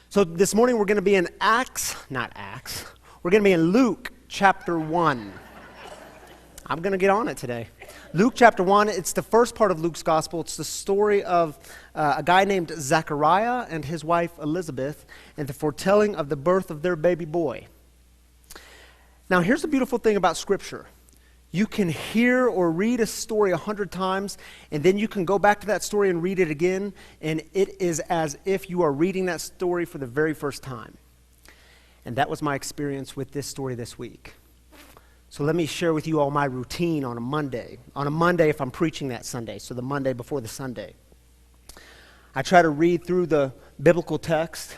So this morning we're going to be in we're going to be in Luke chapter 1. I'm going to get on it today. Luke chapter 1, it's the first part of Luke's gospel. It's the story of a guy named Zechariah and his wife Elizabeth and the foretelling of the birth of their baby boy. Now here's the beautiful thing about Scripture. You can hear or read a story 100 times, and then you can go back to that story and read it again, and it is as if you are reading that story for the very first time. And that was my experience with this story this week. So let me share with you all my routine on a Monday. On a Monday if I'm preaching that Sunday, so the Monday before the Sunday. I try to read through the biblical text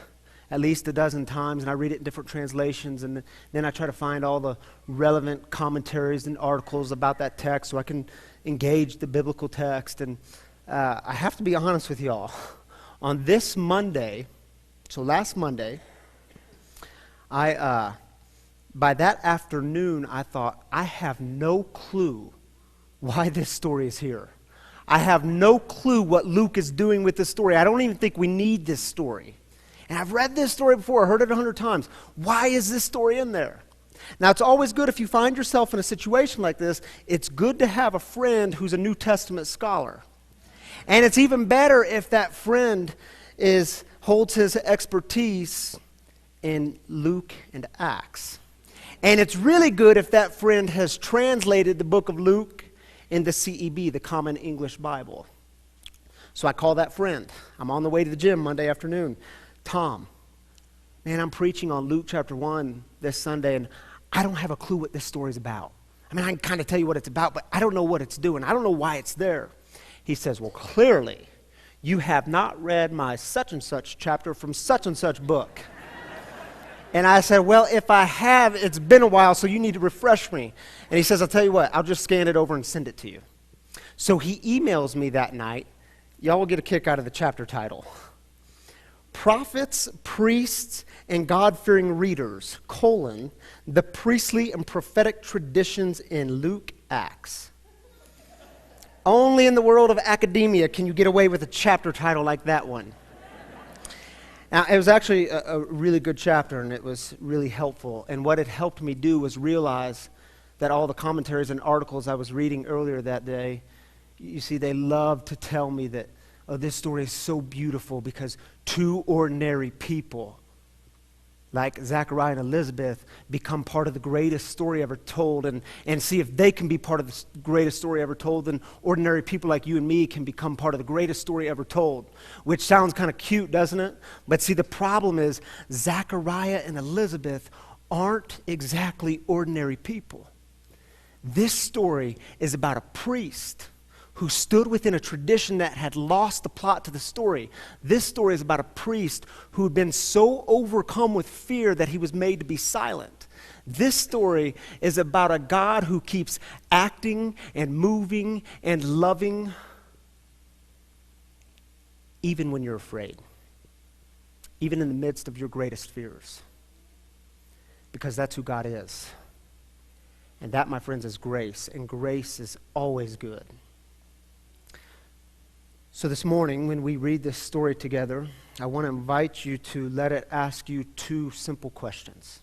at least a dozen times, and I read it in different translations, and then I try to find all the relevant commentaries and articles about that text so I can engage the biblical text. And I have to be honest with y'all. On this Monday, so last Monday, by that afternoon, I thought, I have no clue why this story is here. I have no clue what Luke is doing with this story. I don't even think we need this story. And I've read this story before, heard it 100 times. Why is this story in there? Now, it's always good if you find yourself in a situation like this, it's good to have a friend who's a New Testament scholar. And it's even better if that friend holds his expertise in Luke and Acts. And it's really good if that friend has translated the book of Luke in the CEB, the Common English Bible. So I call that friend. I'm on the way to the gym Monday afternoon. Tom, man, I'm preaching on Luke chapter 1 this Sunday, and I don't have a clue what this story's about. I mean, I can kind of tell you what it's about, but I don't know what it's doing. I don't know why it's there. He says, well, clearly, you have not read my such and such chapter from such and such book. And I said, well, if I have, it's been a while, so you need to refresh me. And he says, I'll tell you what, I'll just scan it over and send it to you. So he emails me that night. Y'all will get a kick out of the chapter title. Prophets, priests, and God-fearing readers, the priestly and prophetic traditions in Luke Acts. Only in the world of academia can you get away with a chapter title like that one. Now, it was actually a really good chapter, and it was really helpful. And what it helped me do was realize that all the commentaries and articles I was reading earlier that day, you see, they love to tell me that, oh, this story is so beautiful because two ordinary people like Zechariah and Elizabeth become part of the greatest story ever told, and see if they can be part of the greatest story ever told, then ordinary people like you and me can become part of the greatest story ever told, which sounds kind of cute, doesn't it? But see, the problem is Zechariah and Elizabeth aren't exactly ordinary people. This story is about a priest who stood within a tradition that had lost the plot to the story. This story is about a priest who had been so overcome with fear that he was made to be silent. This story is about a God who keeps acting and moving and loving even when you're afraid, even in the midst of your greatest fears, because that's who God is. And that, my friends, is grace, and grace is always good. So this morning, when we read this story together, I want to invite you to let it ask you two simple questions.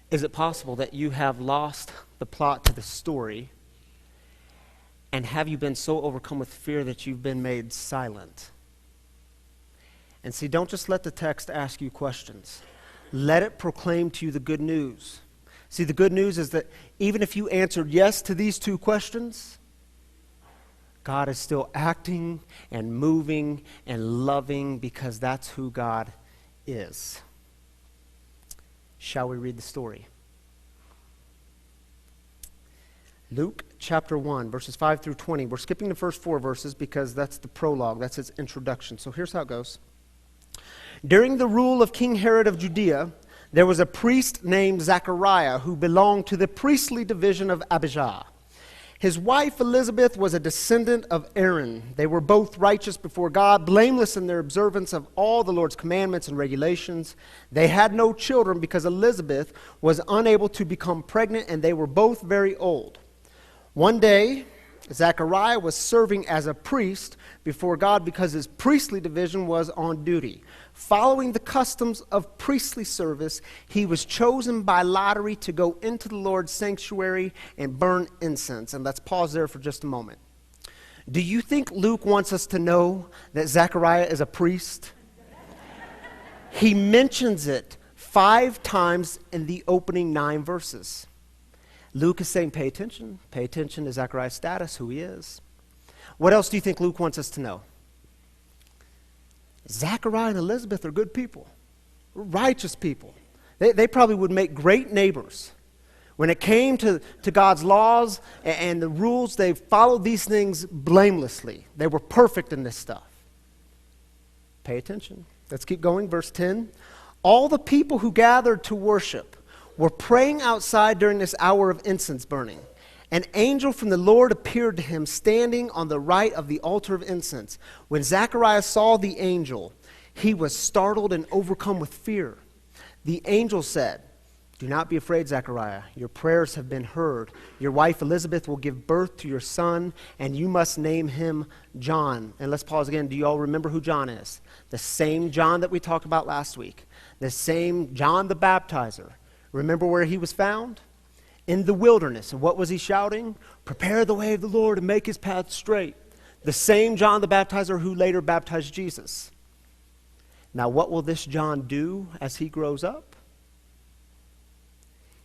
Is it possible that you have lost the plot to the story, and have you been so overcome with fear that you've been made silent? And see, don't just let the text ask you questions. Let it proclaim to you the good news. See, the good news is that even if you answered yes to these two questions, God is still acting and moving and loving because that's who God is. Shall we read the story? Luke chapter 1, verses 5 through 20. We're skipping the first 4 verses because that's the prologue, that's its introduction. So here's how it goes. During the rule of King Herod of Judea, there was a priest named Zechariah who belonged to the priestly division of Abijah. His wife Elizabeth was a descendant of Aaron. They were both righteous before God, blameless in their observance of all the Lord's commandments and regulations. They had no children because Elizabeth was unable to become pregnant, and they were both very old. One day, Zechariah was serving as a priest before God because his priestly division was on duty. Following the customs of priestly service, he was chosen by lottery to go into the Lord's sanctuary and burn incense. And let's pause there for just a moment. Do you think Luke wants us to know that Zechariah is a priest? He mentions it 5 times in the opening 9 verses. Luke is saying, pay attention. Pay attention to Zechariah's status, who he is. What else do you think Luke wants us to know? Zechariah and Elizabeth are good people, righteous people. They probably would make great neighbors. When it came to God's laws and the rules, they followed these things blamelessly. They were perfect in this stuff. Pay attention. Let's keep going. Verse 10. All the people who gathered to worship were praying outside during this hour of incense burning. An angel from the Lord appeared to him standing on the right of the altar of incense. When Zechariah saw the angel, he was startled and overcome with fear. The angel said, "Do not be afraid, Zechariah. Your prayers have been heard. Your wife Elizabeth will give birth to your son, and you must name him John." And let's pause again. Do you all remember who John is? The same John that we talked about last week. The same John the Baptizer. Remember where he was found? In the wilderness. And what was he shouting? Prepare the way of the Lord and make his path straight. The same John the Baptizer who later baptized Jesus. Now what will this John do as he grows up?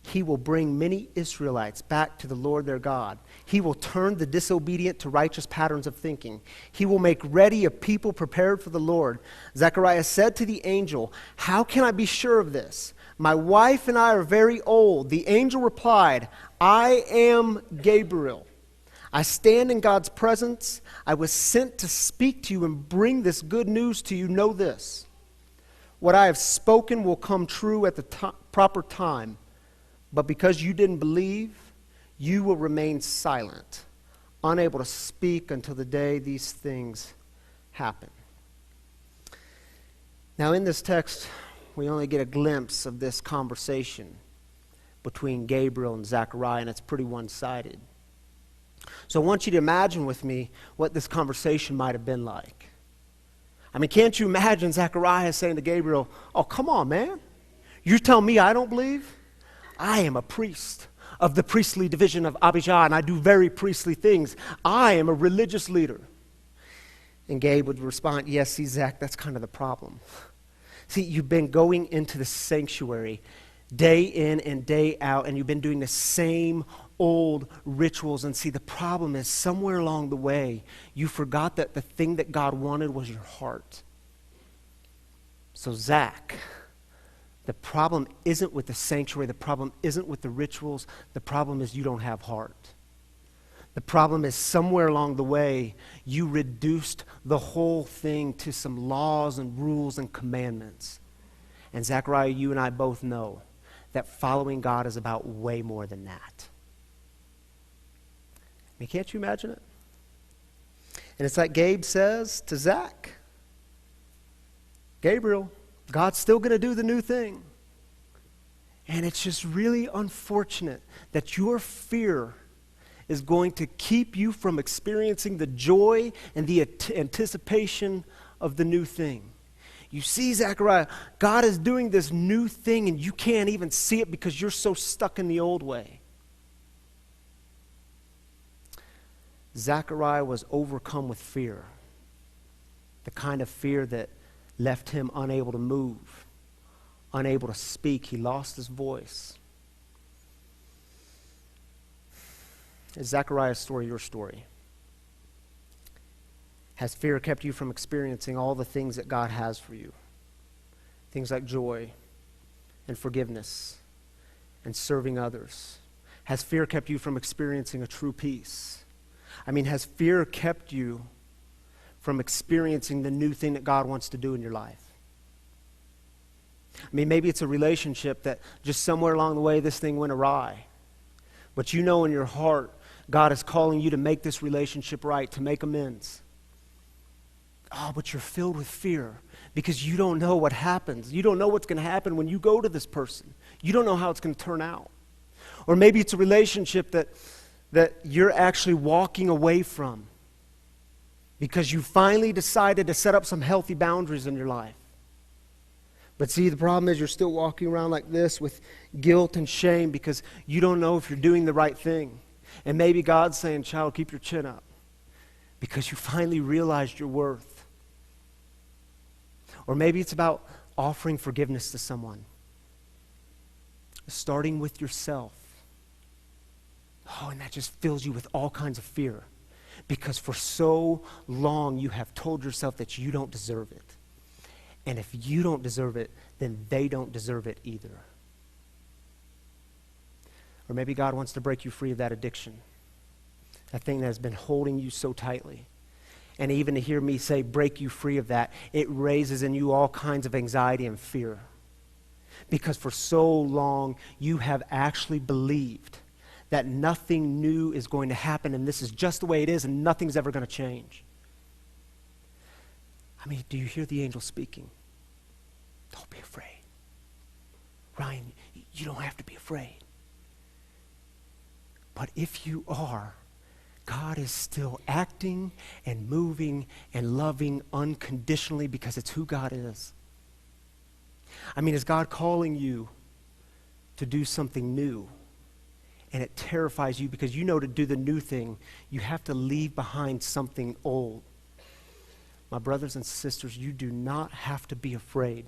He will bring many Israelites back to the Lord their God. He will turn the disobedient to righteous patterns of thinking. He will make ready a people prepared for the Lord. Zechariah said to the angel, "How can I be sure of this? My wife and I are very old." The angel replied, "I am Gabriel. I stand in God's presence. I was sent to speak to you and bring this good news to you. Know this. What I have spoken will come true at the proper time. But because you didn't believe, you will remain silent, unable to speak until the day these things happen." Now in this text, we only get a glimpse of this conversation between Gabriel and Zechariah, and it's pretty one-sided. So I want you to imagine with me what this conversation might have been like. I mean, can't you imagine Zechariah saying to Gabriel, "Oh, come on, man. You're telling me I don't believe? I am a priest of the priestly division of Abijah, and I do very priestly things. I am a religious leader." And Gabe would respond, "Yes, see, Zach, that's kind of the problem. See, you've been going into the sanctuary day in and day out, and you've been doing the same old rituals. And see, the problem is somewhere along the way, you forgot that the thing that God wanted was your heart. So, Zach, the problem isn't with the sanctuary. The problem isn't with the rituals. The problem is you don't have heart. The problem is somewhere along the way, you reduced the whole thing to some laws and rules and commandments. And Zechariah, you and I both know that following God is about way more than that. I mean, can't you imagine it? And it's like Gabe says to Zach, "Gabriel, God's still going to do the new thing. And it's just really unfortunate that your fear is going to keep you from experiencing the joy and the anticipation of the new thing." You see, Zechariah, God is doing this new thing and you can't even see it because you're so stuck in the old way. Zechariah was overcome with fear. The kind of fear that left him unable to move, unable to speak. He lost his voice. Is Zechariah's story your story? Has fear kept you from experiencing all the things that God has for you? Things like joy and forgiveness and serving others. Has fear kept you from experiencing a true peace? I mean, has fear kept you from experiencing the new thing that God wants to do in your life? I mean, maybe it's a relationship that just somewhere along the way this thing went awry. But you know in your heart, God is calling you to make this relationship right, to make amends. Oh, but you're filled with fear because you don't know what happens. You don't know what's going to happen when you go to this person. You don't know how it's going to turn out. Or maybe it's a relationship that that you're actually walking away from because you finally decided to set up some healthy boundaries in your life. But see, the problem is you're still walking around like this with guilt and shame because you don't know if you're doing the right thing. And maybe God's saying, child, keep your chin up because you finally realized your worth. Or maybe it's about offering forgiveness to someone. Starting with yourself. Oh, and that just fills you with all kinds of fear. Because for so long you have told yourself that you don't deserve it. And if you don't deserve it, then they don't deserve it either. Or maybe God wants to break you free of that addiction. That thing that has been holding you so tightly. And even to hear me say, break you free of that, it raises in you all kinds of anxiety and fear. Because for so long, you have actually believed that nothing new is going to happen, and this is just the way it is, and nothing's ever going to change. I mean, do you hear the angel speaking? Don't be afraid. Ryan, you don't have to be afraid. But if you are, God is still acting and moving and loving unconditionally because it's who God is. I mean, is God calling you to do something new? And it terrifies you because you know to do the new thing, you have to leave behind something old. My brothers and sisters, you do not have to be afraid.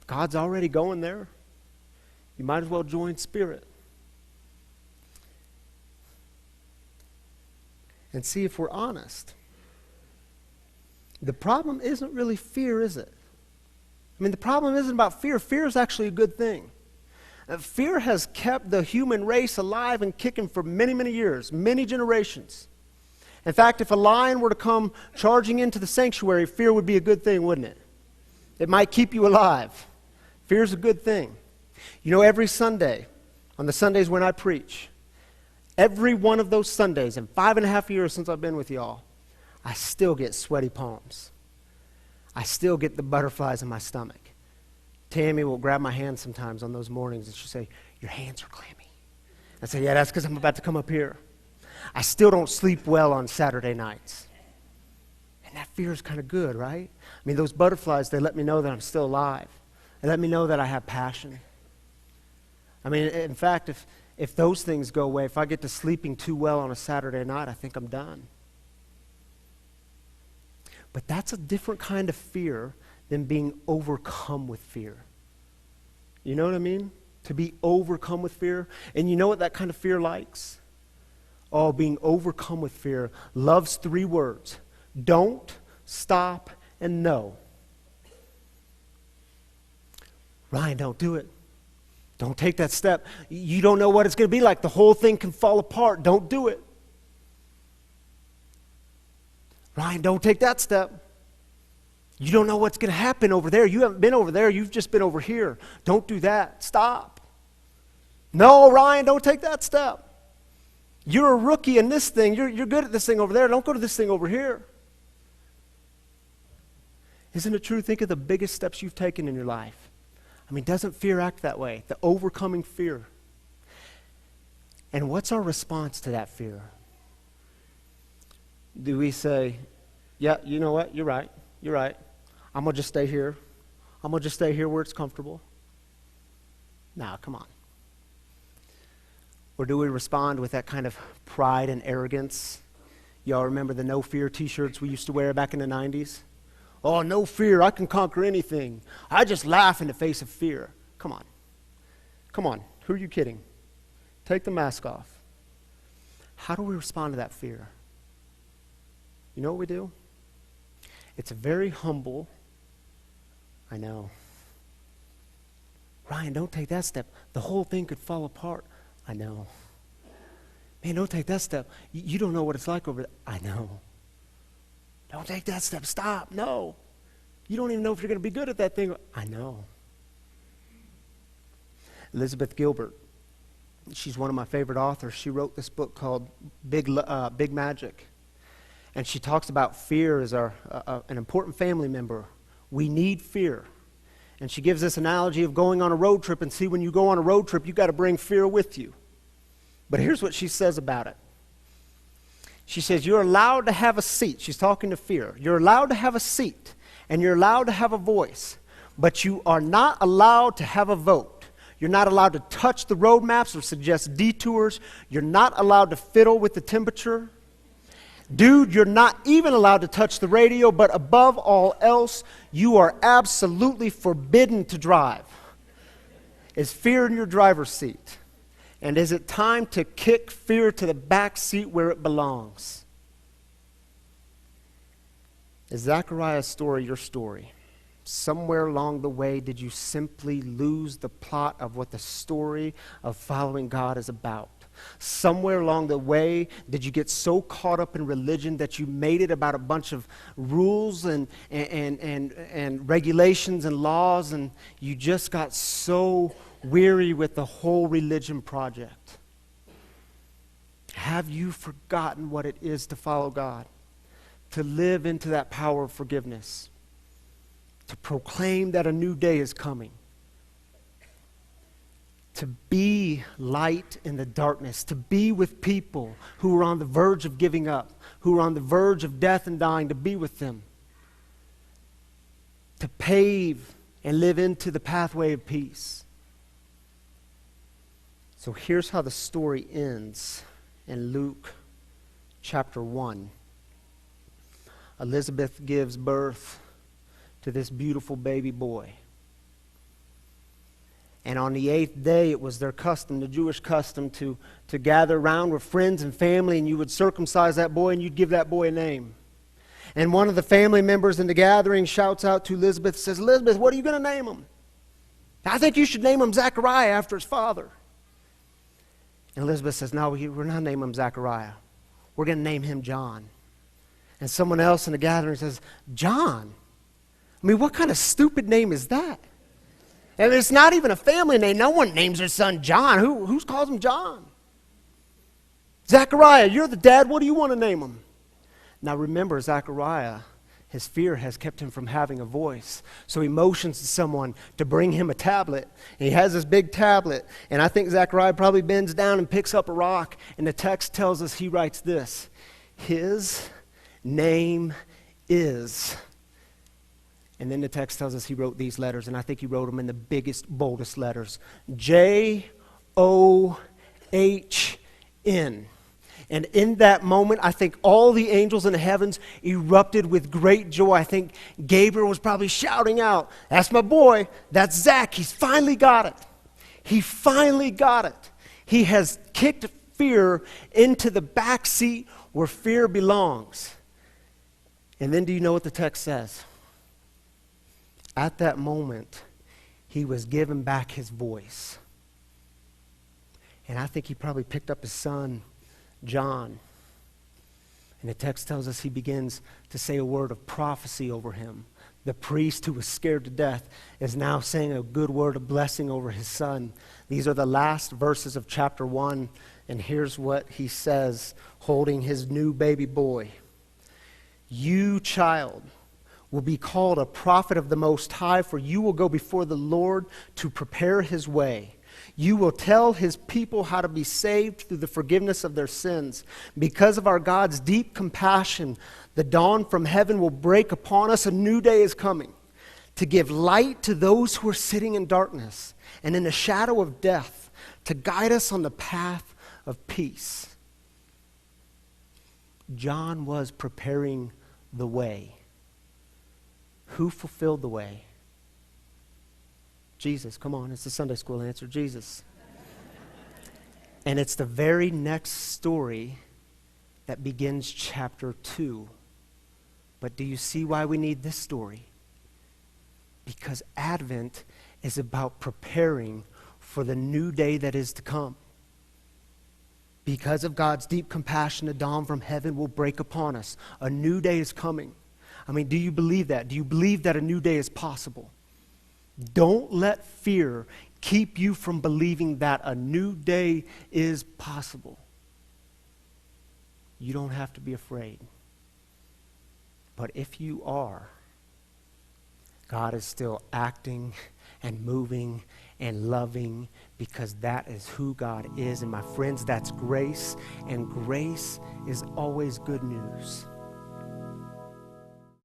God's already going there. You might as well join Spirit. And see if we're honest. The problem isn't really fear, is it? I mean, the problem isn't about fear. Fear is actually a good thing. Fear has kept the human race alive and kicking for many, many years, many generations. In fact, if a lion were to come charging into the sanctuary, fear would be a good thing, wouldn't it? It might keep you alive. Fear is a good thing. You know, every Sunday, on the Sundays when I preach, every one of those Sundays, in 5.5 years since I've been with y'all, I still get sweaty palms. I still get the butterflies in my stomach. Tammy will grab my hand sometimes on those mornings and she'll say, your hands are clammy. I say, yeah, that's because I'm about to come up here. I still don't sleep well on Saturday nights. And that fear is kind of good, right? I mean, those butterflies, they let me know that I'm still alive. They let me know that I have passion. I mean, in fact, if those things go away, if I get to sleeping too well on a Saturday night, I think I'm done. But that's a different kind of fear than being overcome with fear. You know what I mean? To be overcome with fear. And you know what that kind of fear likes? Oh, being overcome with fear loves 3 words. Don't, stop, and no. Ryan, don't do it. Don't take that step. You don't know what it's going to be like. The whole thing can fall apart. Don't do it. Ryan, don't take that step. You don't know what's going to happen over there. You haven't been over there. You've just been over here. Don't do that. Stop. No, Ryan, don't take that step. You're a rookie in this thing. You're good at this thing over there. Don't go to this thing over here. Isn't it true? Think of the biggest steps you've taken in your life. I mean, doesn't fear act that way? The overcoming fear. And what's our response to that fear? Do we say, yeah, you know what? You're right. You're right. I'm going to just stay here. I'm going to just stay here where it's comfortable. Nah, come on. Or do we respond with that kind of pride and arrogance? Y'all remember the no fear t-shirts we used to wear back in the 90s? Oh, no fear, I can conquer anything. I just laugh in the face of fear. Come on. Come on, who are you kidding? Take the mask off. How do we respond to that fear? You know what we do? It's a very humble, I know. Ryan, don't take that step. The whole thing could fall apart. I know. Man, don't take that step. You don't know what it's like over there. I know. Don't take that step. Stop. No. You don't even know if you're going to be good at that thing. I know. Elizabeth Gilbert, she's one of my favorite authors. She wrote this book called Big Magic. And she talks about fear as an important family member. We need fear. And she gives this analogy of going on a road trip, and see, when you go on a road trip, you've got to bring fear with you. But here's what she says about it. She says, you're allowed to have a seat. She's talking to fear. You're allowed to have a seat, and you're allowed to have a voice, but you are not allowed to have a vote. You're not allowed to touch the road maps or suggest detours. You're not allowed to fiddle with the temperature. Dude, you're not even allowed to touch the radio, but above all else, you are absolutely forbidden to drive. Is fear in your driver's seat? And is it time to kick fear to the back seat where it belongs? Is Zechariah's story your story? Somewhere along the way, did you simply lose the plot of what the story of following God is about? Somewhere along the way, did you get so caught up in religion that you made it about a bunch of rules and regulations and laws, and you just got so weary with the whole religion project? Have you forgotten what it is to follow God, to live into that power of forgiveness, to proclaim that a new day is coming, to be light in the darkness, to be with people who are on the verge of giving up, who are on the verge of death and dying, to be with them, to pave and live into the pathway of peace? So here's how the story ends in Luke chapter 1. Elizabeth gives birth to this beautiful baby boy. And on the 8th day, it was their custom, the Jewish custom, to gather around with friends and family, and you would circumcise that boy, and you'd give that boy a name. And one of the family members in the gathering shouts out to Elizabeth, says, Elizabeth, what are you going to name him? I think you should name him Zechariah after his father. And Elizabeth says, no, we're not naming him Zechariah. We're going to name him John. And someone else in the gathering says, John? I mean, what kind of stupid name is that? And it's not even a family name. No one names their son John. Who calls him John? Zechariah, you're the dad. What do you want to name him? Now remember, Zechariah, his fear has kept him from having a voice. So he motions to someone to bring him a tablet. And he has this big tablet. And I think Zechariah probably bends down and picks up a rock. And the text tells us he writes this: his name is... And then the text tells us he wrote these letters, and I think he wrote them in the biggest, boldest letters. J-O-H-N. And in that moment, I think all the angels in the heavens erupted with great joy. I think Gabriel was probably shouting out, that's my boy, that's Zach, he's finally got it. He finally got it. He has kicked fear into the back seat where fear belongs. And then do you know what the text says? At that moment, he was given back his voice. And I think he probably picked up his son, John. And the text tells us he begins to say a word of prophecy over him. The priest who was scared to death is now saying a good word of blessing over his son. These are the last verses of chapter 1. And here's what he says, holding his new baby boy. You, child, will be called a prophet of the Most High, for you will go before the Lord to prepare his way. You will tell his people how to be saved through the forgiveness of their sins. Because of our God's deep compassion, the dawn from heaven will break upon us. A new day is coming to give light to those who are sitting in darkness and in the shadow of death, to guide us on the path of peace. John was preparing the way. Who fulfilled the way? Jesus. Come on, it's the Sunday school answer. Jesus. And it's the very next story that begins chapter 2. But do you see why we need this story? Because Advent is about preparing for the new day that is to come. Because of God's deep compassion, the dawn from heaven will break upon us. A new day is coming. I mean, do you believe that? Do you believe that a new day is possible? Don't let fear keep you from believing that a new day is possible. You don't have to be afraid. But if you are, God is still acting and moving and loving, because that is who God is. And my friends, that's grace, and grace is always good news.